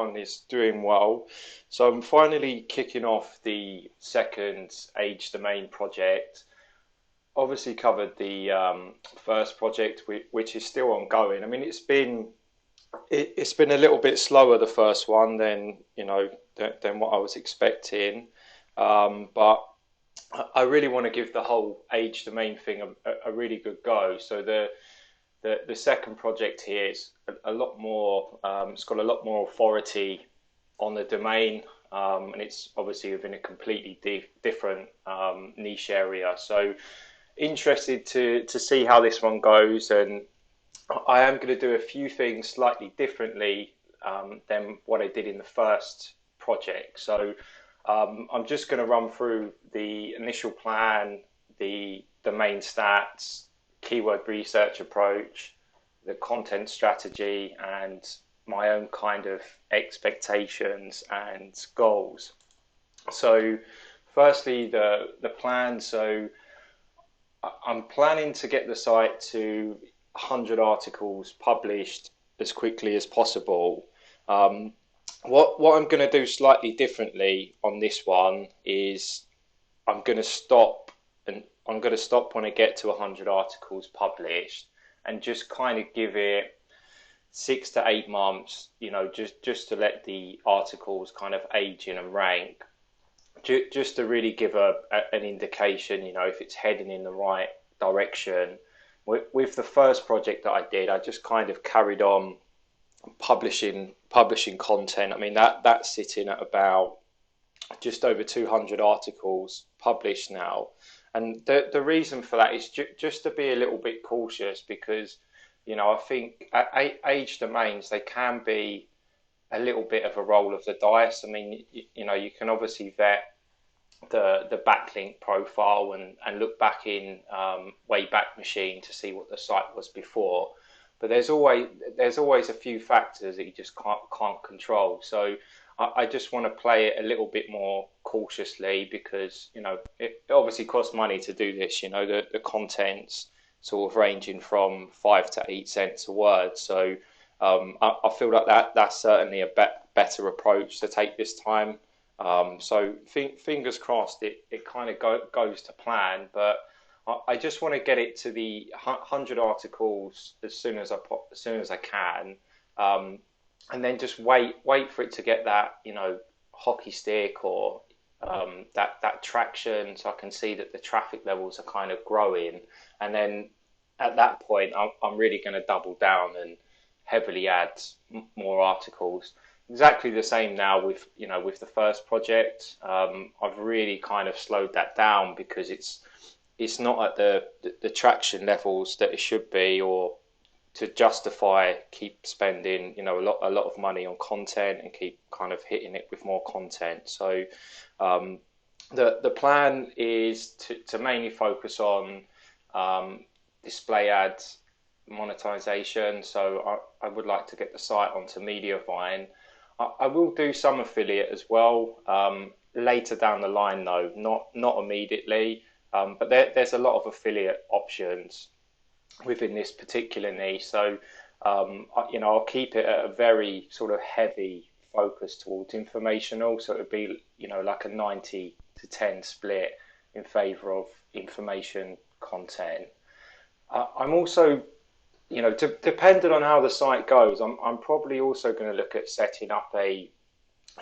one is doing well. So I'm finally kicking off the second age domain project. Obviously covered the first project, which is still ongoing. I mean, it's been a little bit slower the first one than than what I was expecting, but I really want to give the whole age domain thing a really good go. So the second project here is a lot more. It's got a lot more authority on the domain, and it's obviously within a completely different niche area. So interested to see how this one goes, and I am going to do a few things slightly differently than what I did in the first project. So I'm just going to run through the initial plan, the main stats, keyword research approach, the content strategy, and my own kind of expectations and goals. So, firstly, the plan. So, I'm planning to get the site to 100 articles published as quickly as possible. Um, what I'm going to do slightly differently on this one is I'm going to stop and I'm going to stop when I get to 100 articles published and just kind of give it 6 to 8 months, just to let the articles kind of age in and rank, just to really give an indication, if it's heading in the right direction. With the first project that I did, I just kind of carried on publishing content. I mean that's sitting at about just over 200 articles published now, and the reason for that is just to be a little bit cautious because I think age domains, they can be a little bit of a roll of the dice. I mean, you can obviously vet the backlink profile and look back in Wayback Machine to see what the site was before. But there's always a few factors that you just can't control. So I just want to play it a little bit more cautiously because it obviously costs money to do this. The content's sort of ranging from 5 to 8 cents a word. So I feel like that's certainly a better approach to take this time. So fingers crossed it kind of goes to plan, but I just want to get it to the 100 articles as soon as I can, um, and then just wait for it to get that hockey stick or that traction, so I can see that the traffic levels are kind of growing, and then at that point I'm really going to double down and heavily add more articles. Exactly the same now with the first project. I've really kind of slowed that down because it's not at the traction levels that it should be, or to justify keep spending a lot of money on content and keep kind of hitting it with more content. So um, the plan is to mainly focus on display ads monetization. So I would like to get the site onto Mediavine. I will do some affiliate as well later down the line, though, not immediately. But there's a lot of affiliate options within this particular niche. So I'll keep it at a very sort of heavy focus towards informational. So it would be like a 90 to 10 split in favour of information content. I'm also depending on how the site goes, I'm probably also going to look at setting up a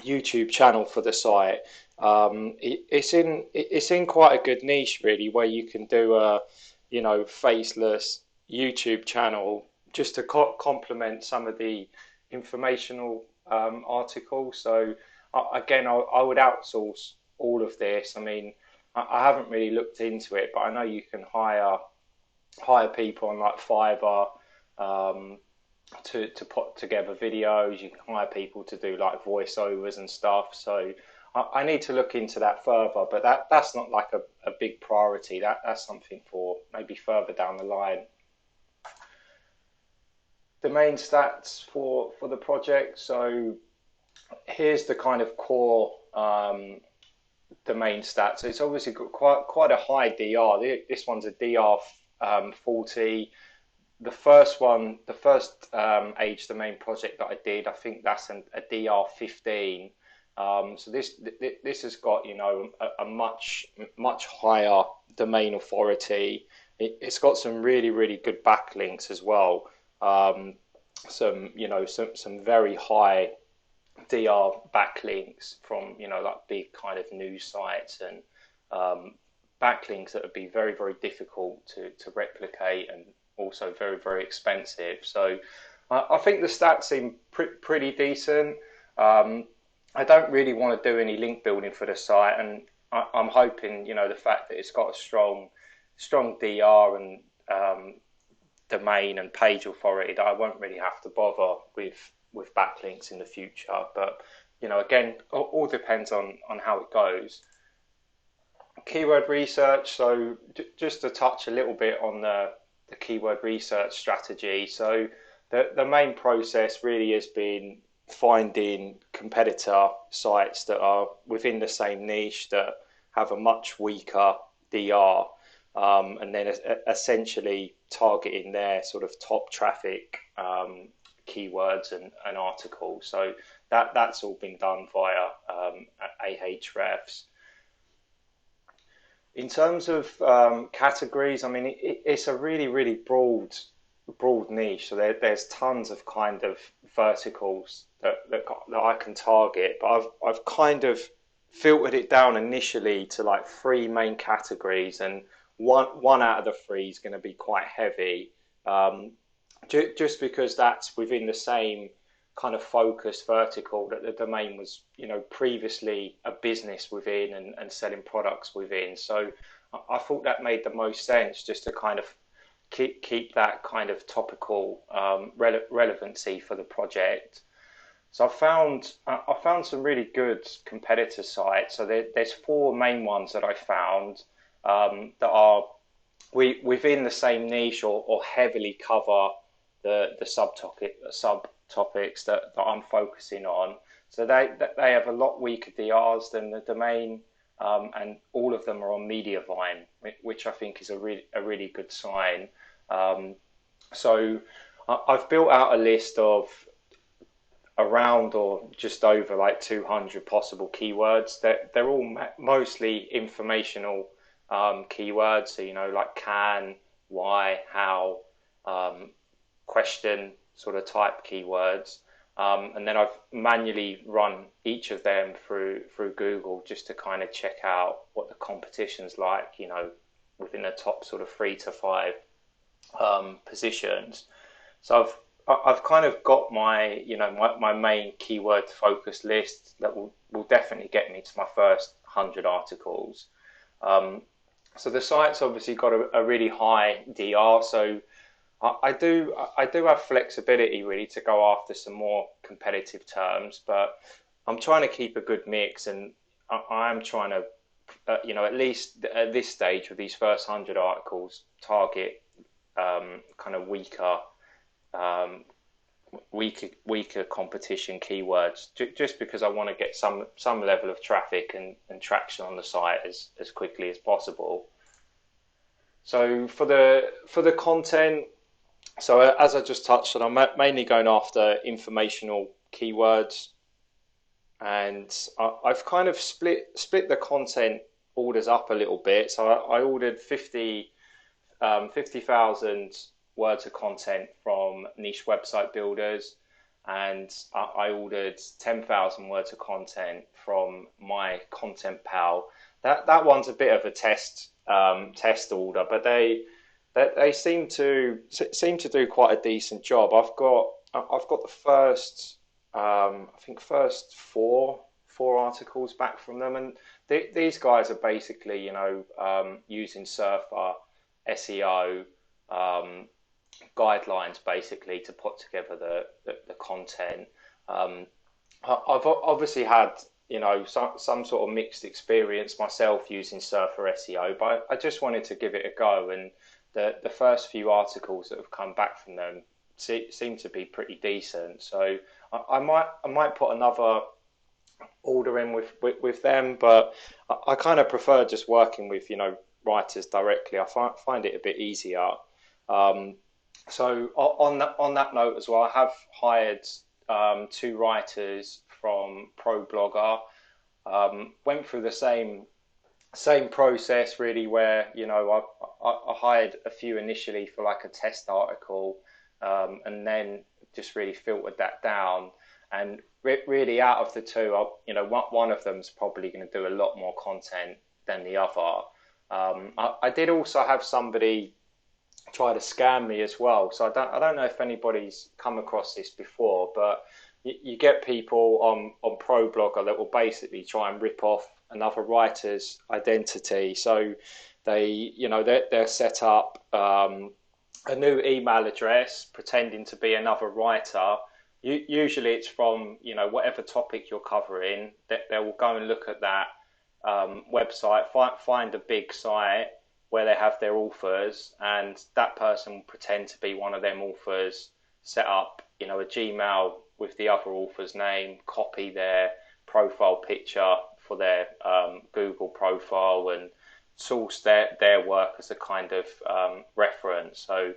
YouTube channel for the site. It's in quite a good niche really, where you can do a faceless YouTube channel just to complement some of the informational articles. So again, I would outsource all of this. I mean, I haven't really looked into it, but I know you can hire people on like Fiverr um, to put together videos. You can hire people to do like voiceovers and stuff. So I need to look into that further, but that's not like a big priority. That's something for maybe further down the line. The main stats for the project. So here's the kind of core domain stats. So it's obviously got quite a high DR. This one's a DR 40. the first one, the first age domain project that I did, I think that's a DR15. So this has got, you know, a much higher domain authority. It's got some really good backlinks as well. Um, some, you know, some very high DR backlinks from, you know, like big kind of news sites, and um, backlinks that would be very difficult to replicate, and also very expensive. So I think the stats seem pretty decent. Um, I don't really want to do any link building for the site, and I'm hoping, you know, the fact that it's got a strong DR and domain and page authority, that I won't really have to bother with backlinks in the future. But you know, again, all depends on how it goes. Keyword research. So just to touch a little bit on the keyword research strategy. So the main process really has been finding competitor sites that are within the same niche, that have a much weaker DR, and then essentially targeting their sort of top traffic keywords and articles. So that's all been done via Ahrefs. In terms of categories, I mean, it's a really broad niche. So there's tons of kind of verticals that I can target, but I've kind of filtered it down initially to like three main categories, and one out of the three is going to be quite heavy, um, just because that's within the same kind of focus vertical that the domain was, you know, previously a business within, and selling products within. So I thought that made the most sense, just to kind of keep that kind of topical relevancy for the project. So I found some really good competitor sites. So there's four main ones that I found, that are within the same niche, or heavily cover the subtopics that I'm focusing on. So they have a lot weaker DRs than the domain, and all of them are on Mediavine, which I think is a really good sign. Um, so I've built out a list of around or just over like 200 possible keywords. They're all mostly informational keywords. So, you know, like can, why, how, um, question sort of type keywords. And then I've manually run each of them through Google, just to kind of check out what the competition's like, you know, within the top sort of 3 to 5 positions. So I've kind of got my, you know, my main keyword focus list that will definitely get me to my first 100 articles. Um, so the site's obviously got a really high DR. So I do have flexibility really to go after some more competitive terms, but I'm trying to keep a good mix, and I am trying to, you know, at least at this stage with these first 100 articles, target kind of um, weaker competition keywords, just because I want to get some level of traffic and traction on the site as quickly as possible. So for the content, so as I just touched on, I'm mainly going after informational keywords, and I've kind of split the content orders up a little bit. So I ordered 50,000 words of content from niche website builders, and I ordered 10,000 words of content from my content pal. That one's a bit of a test order, but they seem to do quite a decent job. I've got the first, I think first four articles back from them, and these guys are basically, you know, using Surfer SEO um, guidelines basically to put together the content. Um, I've obviously had, you know, some sort of mixed experience myself using Surfer SEO, but I just wanted to give it a go, and the first few articles that have come back from them seem to be pretty decent. So I might put another order in with them, but I kind of prefer just working with, you know, writers directly. I find it a bit easier. Um, So on that note as well, I have hired two writers from ProBlogger. Went through the same process really, where I hired a few initially for like a test article, and then just really filtered that down. And really, out of the two, one of them's probably going to do a lot more content than the other. I did also have somebody try to scam me as well. So I don't know if anybody's come across this before, but you get people on ProBlogger that will basically try and rip off another writer's identity. So they're set up a new email address pretending to be another writer. Usually it's from whatever topic you're covering. That they will go and look at that website, find a big site where they have their authors, and that person will pretend to be one of them authors, set up a Gmail with the other author's name, copy their profile picture for their Google profile, and source their work as a kind of reference. So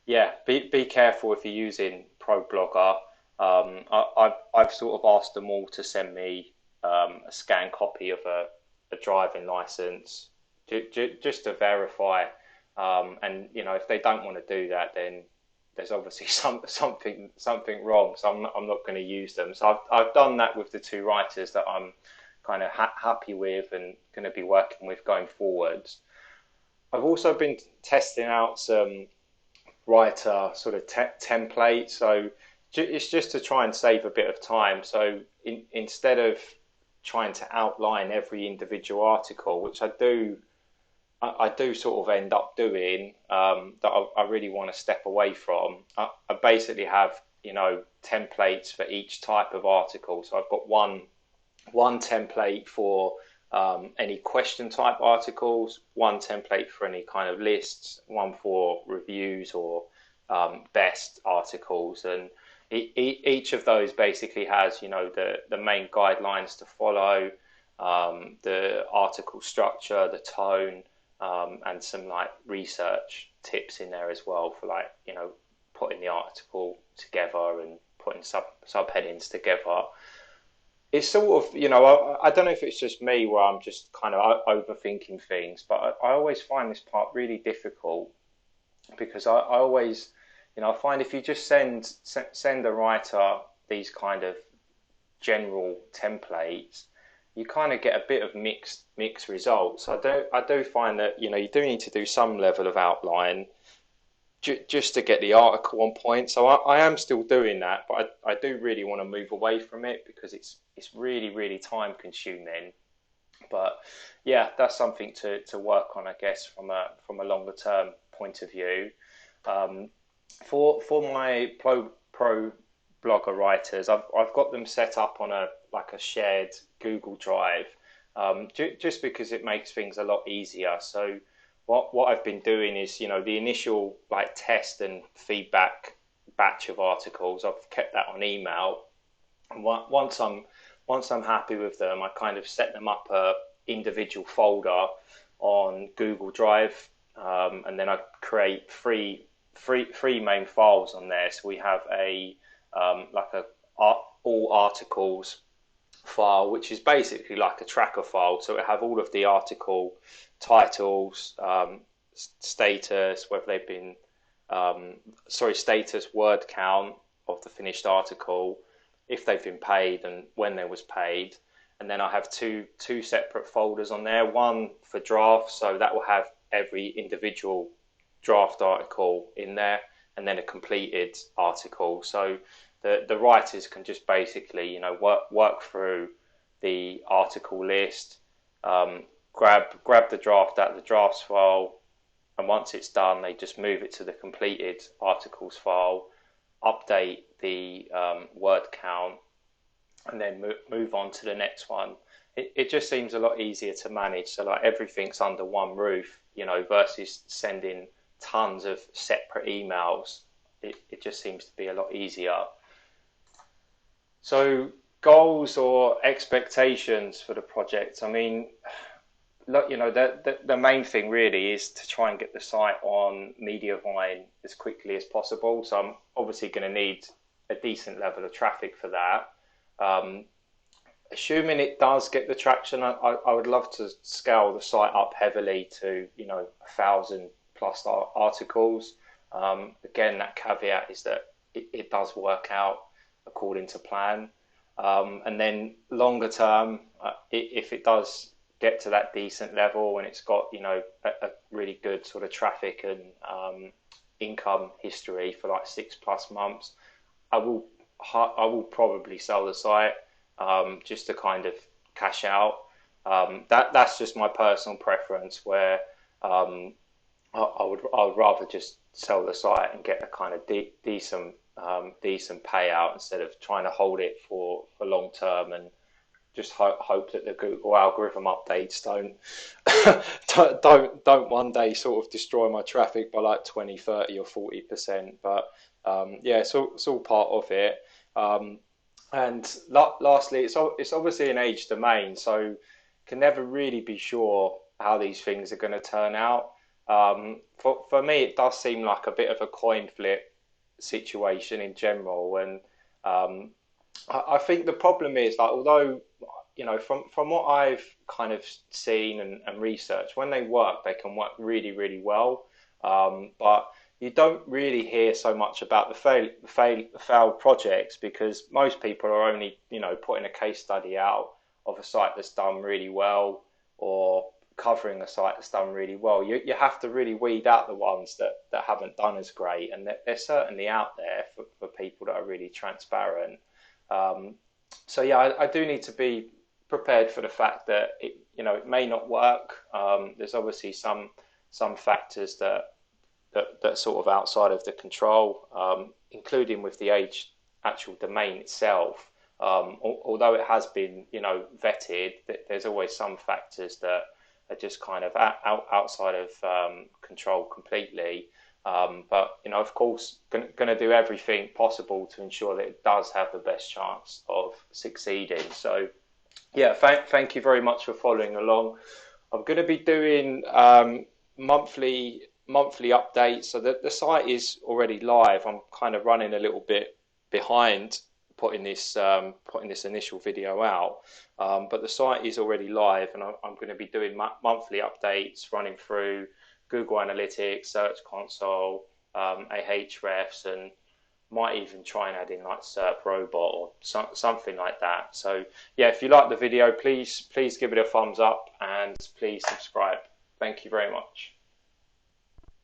yeah, be careful if you're using ProBlogger. I've sort of asked them all to send me a scanned copy of a driving license, just to verify. And if they don't want to do that, then there's obviously something wrong. So I'm not going to use them. So I've done that with the two writers that I'm kind of happy with and going to be working with going forwards. I've also been testing out some writer sort of templates. So it's just to try and save a bit of time. So instead of trying to outline every individual article, which I do sort of end up doing, that I really want to step away from. I basically have templates for each type of article. So I've got one template for any question type articles, one template for any kind of lists, one for reviews or best articles, and each of those basically has the main guidelines to follow, the article structure, the tone, and some like research tips in there as well for like putting the article together and putting subheadings together. It's sort of I don't know if it's just me where I'm just kind of overthinking things, but I always find this part really difficult because I always I find if you just send a writer these kind of general templates, you kind of get a bit of mixed results. I do find that you do need to do some level of outline just to get the article on point. So I am still doing that, but I do really want to move away from it because it's really really time consuming. But yeah, that's something to work on, I guess, from a longer term point of view. Um, for my pro blogger writers, I've got them set up on a like a shared Google Drive, just because it makes things a lot easier. So what I've been doing is the initial like test and feedback batch of articles, I've kept that on email. And once I'm happy with them, I kind of set them up a individual folder on Google Drive, and then I create three main files on there. So we have a like a all articles file, which is basically like a tracker file. So it have all of the article titles, status, whether they've been status, word count of the finished article, if they've been paid and when they was paid. And then I have two separate folders on there. One for drafts, so that will have every individual draft article in there, and then a completed article. So the writers can just basically work through the article list, grab the draft out of the drafts file, and once it's done, they just move it to the completed articles file, update the word count, and then move on to the next one. It just seems a lot easier to manage. So like everything's under one roof, versus sending tons of separate emails. It just seems to be a lot easier. So goals or expectations for the project. I mean, look, the main thing really is to try and get the site on Mediavine as quickly as possible. So I'm obviously going to need a decent level of traffic for that. Um, Assuming it does get the traction, I would love to scale the site up heavily to 1,000 plus articles. Again, that caveat is that it does work out according to plan. And then longer term, if it does get to that decent level and it's got a really good sort of traffic and income history for like 6 plus months, I will I will probably sell the site just to kind of cash out. That's just my personal preference. Where I would rather just sell the site and get a kind of decent payout instead of trying to hold it for long term and just hope that the Google algorithm updates don't one day sort of destroy my traffic by like 20, 30 or 40%. But yeah, it's all part of it. And lastly, it's obviously an age domain, so can never really be sure how these things are going to turn out. For me, it does seem like a bit of a coin flip situation in general, and um, I think the problem is like although from what I've kind of seen and researched, when they work, they can work really really well, but you don't really hear so much about the failed projects because most people are only putting a case study out of a site that's done really well or covering a site that's done really well. You have to really weed out the ones that haven't done as great, and they're certainly out there for people that are really transparent. Um, so yeah, I do need to be prepared for the fact that it may not work. There's obviously some factors that sort of outside of the control, including with the actual domain itself. Although it has been vetted, there's always some factors that are just kind of outside of control completely. But of course, going to do everything possible to ensure that it does have the best chance of succeeding. So yeah, thank you very much for following along. I'm going to be doing monthly updates. So the site is already live. I'm kind of running a little bit behind putting this initial video out, but the site is already live, and I'm going to be doing monthly updates running through Google Analytics, Search Console, Ahrefs, and might even try and add in like SERP Robot or something like that. So yeah, if you like the video, please give it a thumbs up and please subscribe. Thank you very much.